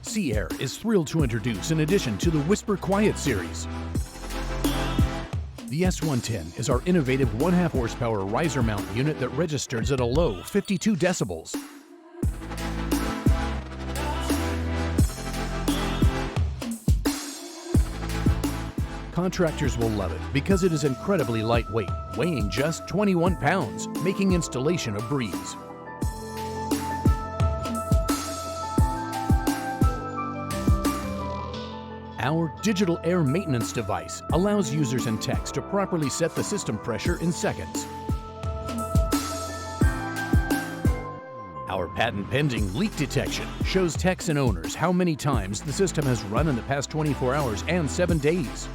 C-Aire is thrilled to introduce an addition to the Whisper Quiet series. The S110 is our innovative 1/2 horsepower riser mount unit that registers at a low 52 decibels. Contractors will love it because it is incredibly lightweight, weighing just 21 pounds, making installation a breeze. Our digital air maintenance device allows users and techs to properly set the system pressure in seconds. Our patent-pending leak detection shows techs and owners how many times the system has run in the past 24 hours and 7 days.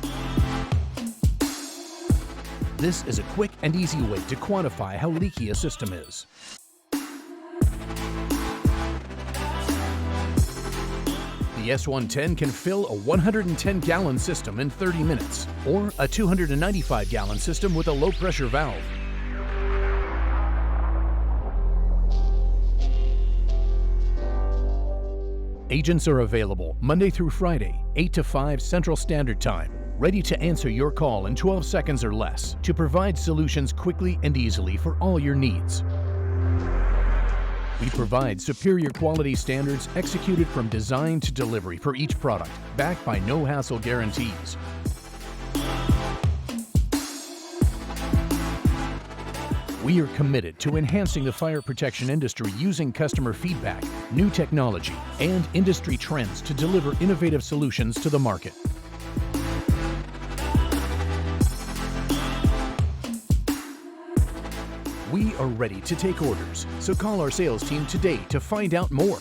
This is a quick and easy way to quantify how leaky a system is. The S110 can fill a 110-gallon system in 30 minutes, or a 295-gallon system with a low-pressure valve. Agents are available Monday through Friday, 8 to 5 Central Standard Time, ready to answer your call in 12 seconds or less to provide solutions quickly and easily for all your needs. We provide superior quality standards executed from design to delivery for each product, backed by no-hassle guarantees. We are committed to enhancing the fire protection industry using customer feedback, new technology, and industry trends to deliver innovative solutions to the market. We are ready to take orders, so call our sales team today to find out more.